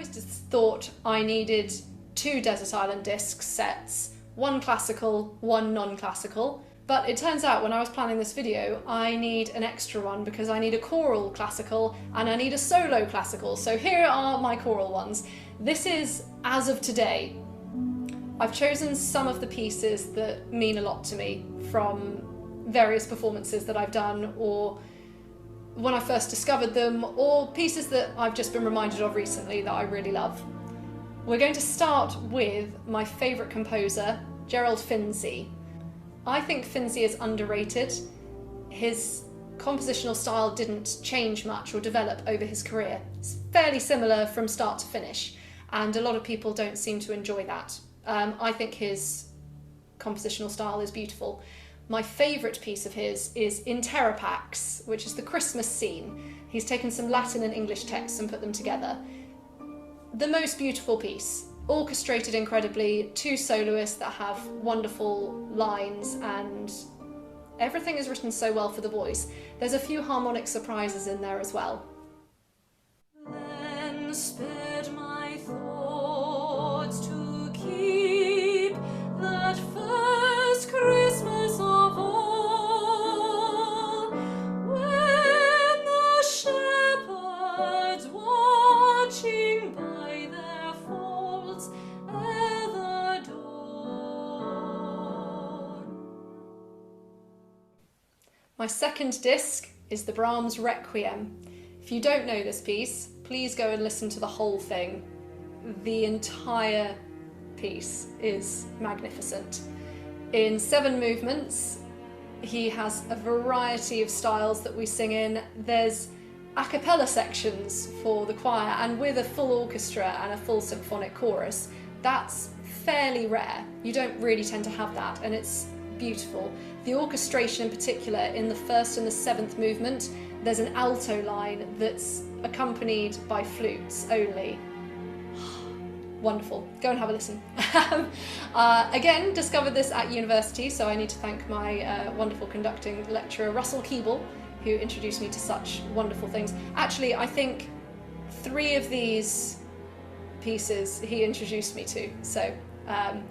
always just thought I needed 2 Desert Island Discs sets, one classical, one non-classical. But it turns out when I was planning this video, I need an extra one because I need a choral classical and I need a solo classical. So here are my choral ones. This is as of today. I've chosen some of the pieces that mean a lot to me from various performances that I've done, or when I first discovered them, or pieces that I've just been reminded of recently that I really love. We're going to start with my favourite composer, Gerald Finzi. I think Finzi is underrated. His compositional style didn't change much or develop over his career. It's fairly similar from start to finish, and a lot of people don't seem to enjoy that. I think his compositional style is beautiful. My favourite piece of his is in Terra Pax, which is the Christmas scene. He's taken some Latin and English texts and put them together. The most beautiful piece. Orchestrated incredibly, 2 soloists that have wonderful lines, and everything is written so well for the voice. There's a few harmonic surprises in there as well. Then sped my thoughts to keep that first Christmas of all, when the shepherds watching by their folds ere the dawn. My second disc is the Brahms Requiem. If you don't know this piece, please go and listen to the whole thing. The entire piece is magnificent. In 7 movements, he has a variety of styles that we sing in. There's a cappella sections for the choir, and with a full orchestra and a full symphonic chorus, that's fairly rare. You don't really tend to have that, and it's beautiful. The orchestration in particular, in the 1st and the 7th movement, there's an alto line that's accompanied by flutes only. Wonderful. Go and have a listen. Again, discovered this at university, so I need to thank my wonderful conducting lecturer, Russell Keeble, who introduced me to such wonderful things. Actually, I think 3 of these pieces he introduced me to, so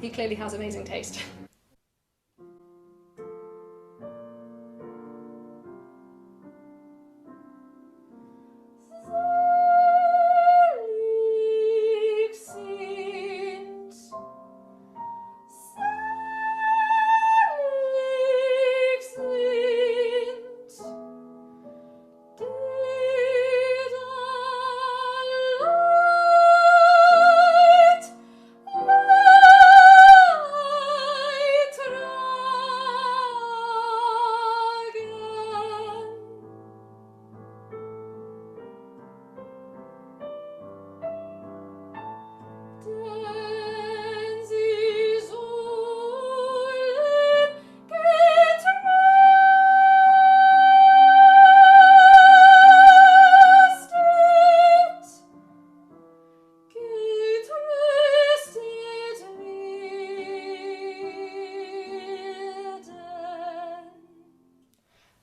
he clearly has amazing taste.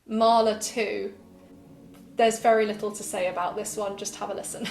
Mahler 2. There's very little to say about this one, just have a listen.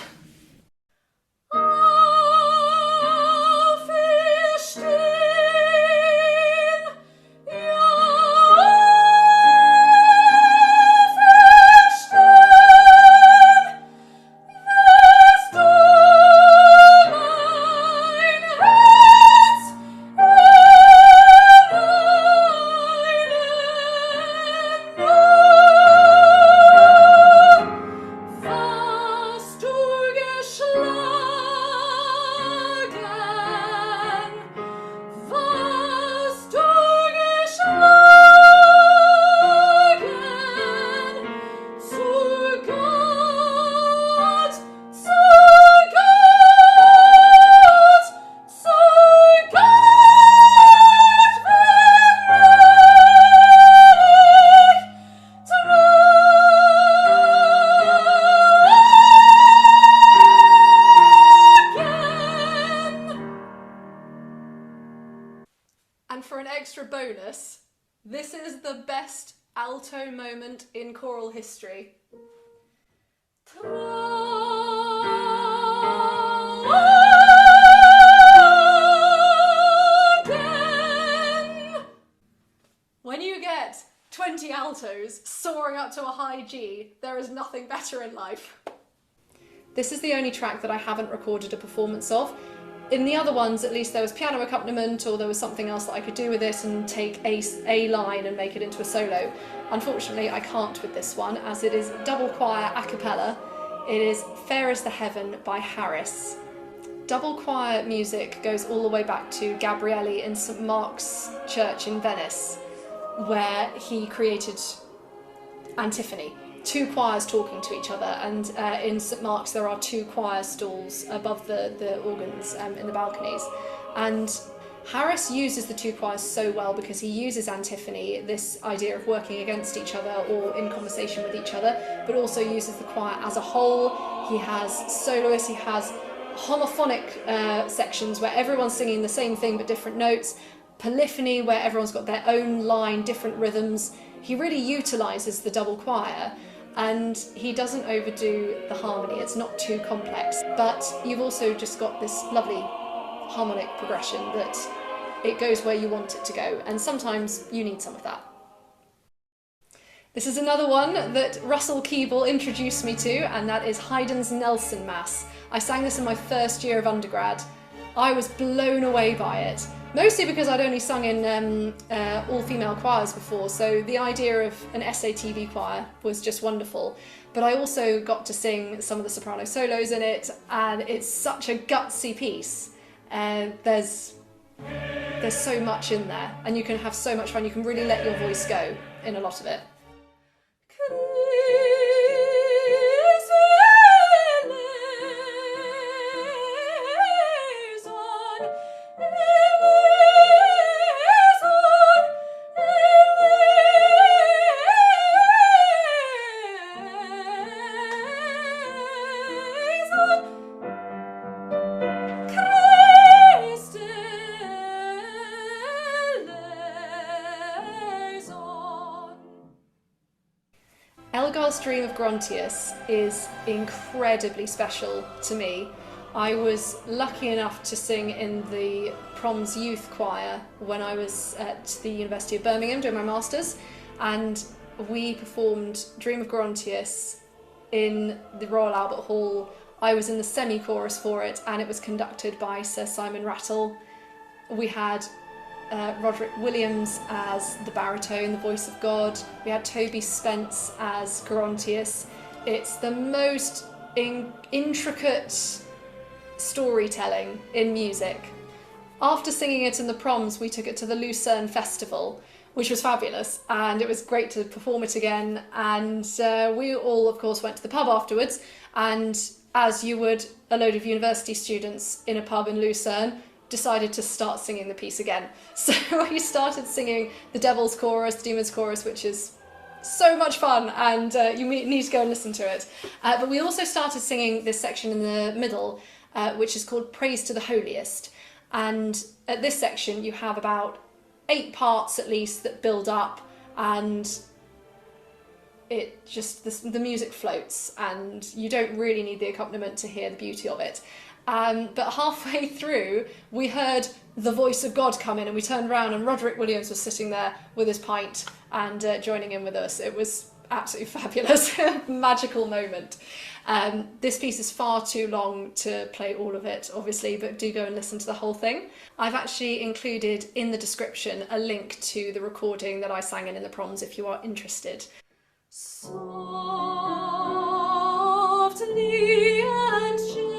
And for an extra bonus, this is the best alto moment in choral history. Tra 20 altos, soaring up to a high G. There is nothing better in life. This is the only track that I haven't recorded a performance of. In the other ones, at least there was piano accompaniment, or there was something else that I could do with it and take a line and make it into a solo. Unfortunately, I can't with this one, as it is double choir a cappella. It is Fair is the Heaven by Harris. Double choir music goes all the way back to Gabrielli in St. Mark's Church in Venice, where he created antiphony. Two choirs talking to each other, and in St. Mark's there are two choir stalls above the organs in the balconies. And Harris uses the two choirs so well because he uses antiphony, this idea of working against each other or in conversation with each other, but also uses the choir as a whole. He has soloists, he has homophonic sections where everyone's singing the same thing but different notes, polyphony where everyone's got their own line, different rhythms. He really utilises the double choir, and he doesn't overdo the harmony. It's not too complex, but you've also just got this lovely harmonic progression that it goes where you want it to go, and sometimes you need some of that. This is another one that Russell Keeble introduced me to, and that is Haydn's Nelson Mass. I sang this in my first year of undergrad. I was blown away by it, mostly because I'd only sung in all-female choirs before, so the idea of an SATB choir was just wonderful. But I also got to sing some of the soprano solos in it, and it's such a gutsy piece. There's so much in there, and you can have so much fun. You can really let your voice go in a lot of it. Elgar's Dream of Gerontius is incredibly special to me. I was lucky enough to sing in the Proms Youth Choir when I was at the University of Birmingham doing my Masters, and we performed Dream of Gerontius in the Royal Albert Hall. I was in the semi-chorus for it, and it was conducted by Sir Simon Rattle. We had Roderick Williams as the baritone, the voice of God. We had Toby Spence as Gerontius. It's the most intricate storytelling in music. After singing it in the Proms, we took it to the Lucerne Festival, which was fabulous, and it was great to perform it again. And we all, of course, went to the pub afterwards, and as you would a load of university students in a pub in Lucerne, decided to start singing the piece again. So we started singing the Devil's Chorus, the Demon's Chorus, which is so much fun, and you need to go and listen to it. But we also started singing this section in the middle, which is called Praise to the Holiest. And at this section you have about 8 parts at least that build up, and it just, the music floats, and you don't really need the accompaniment to hear the beauty of it. But halfway through, we heard the voice of God come in, and we turned around and Roderick Williams was sitting there with his pint and joining in with us. It was absolutely fabulous, magical moment. This piece is far too long to play all of it, obviously, but do go and listen to the whole thing. I've actually included in the description a link to the recording that I sang in the Proms if you are interested. Softly and gently,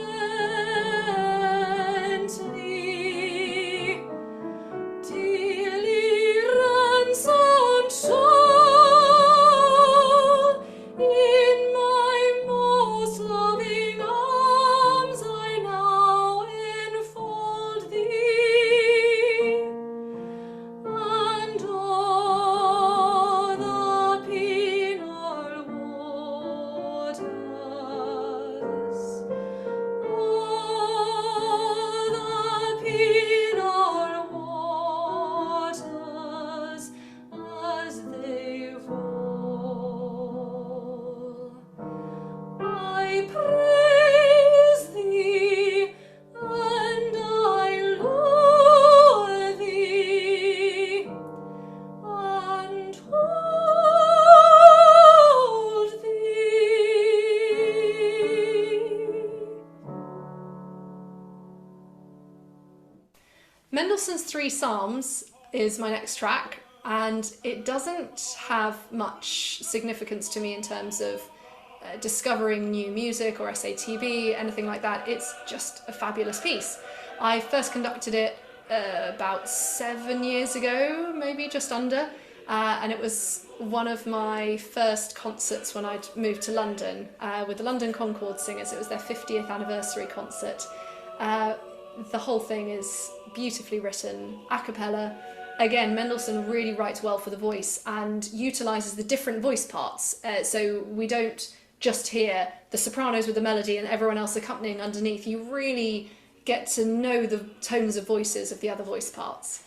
dearly ransomed soul, in my most loving arms I now enfold thee, and o'er the penal Mendelssohn's Three Psalms is my next track, and it doesn't have much significance to me in terms of discovering new music or SATB, anything like that. It's just a fabulous piece. I first conducted it about 7 years ago, maybe just under, and it was one of my first concerts when I'd moved to London with the London Concord Singers. It was their 50th anniversary concert. The whole thing is beautifully written, a cappella. Again, Mendelssohn really writes well for the voice and utilises the different voice parts, so we don't just hear the sopranos with the melody and everyone else accompanying underneath. You really get to know the tones of voices of the other voice parts.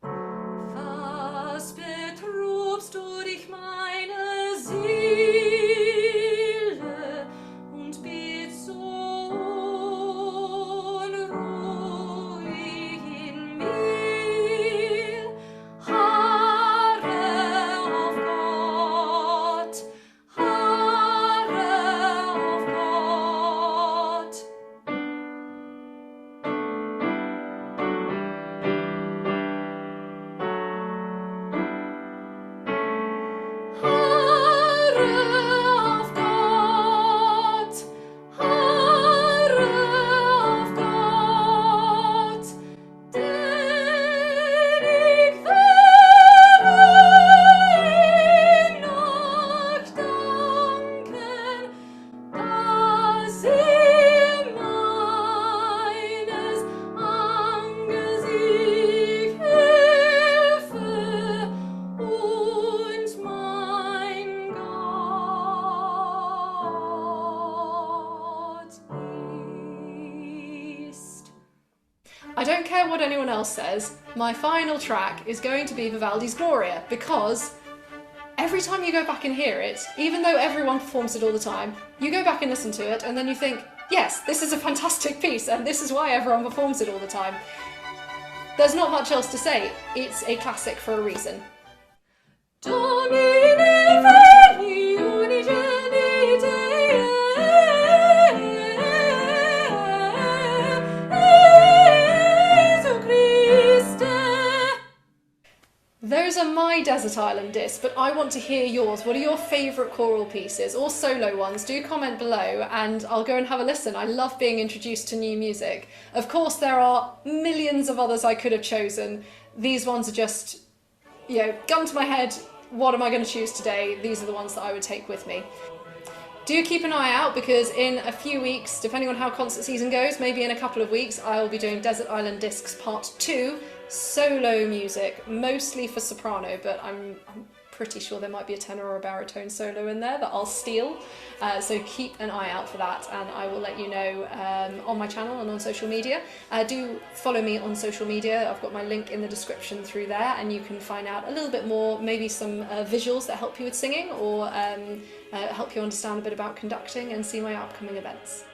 Was betrübst du dich, meine Seele, und bist so unruhig in mir? Harre auf Gott, harre auf Gott. I don't care what anyone else says, my final track is going to be Vivaldi's Gloria, because every time you go back and hear it, even though everyone performs it all the time, you go back and listen to it and then you think, yes, this is a fantastic piece and this is why everyone performs it all the time. There's not much else to say, it's a classic for a reason. Those are my Desert Island discs, but I want to hear yours. What are your favourite choral pieces or solo ones? Do comment below and I'll go and have a listen. I love being introduced to new music. Of course, there are millions of others I could have chosen. These ones are just, gun to my head, what am I going to choose today? These are the ones that I would take with me. Do keep an eye out, because in a few weeks, depending on how concert season goes, maybe in a couple of weeks, I will be doing Desert Island Discs Part 2, solo music, mostly for soprano, but I'm pretty sure there might be a tenor or a baritone solo in there that I'll steal. So keep an eye out for that, and I will let you know on my channel and on social media. Do follow me on social media. I've got my link in the description through there, and you can find out a little bit more, maybe some visuals that help you with singing, or help you understand a bit about conducting and see my upcoming events.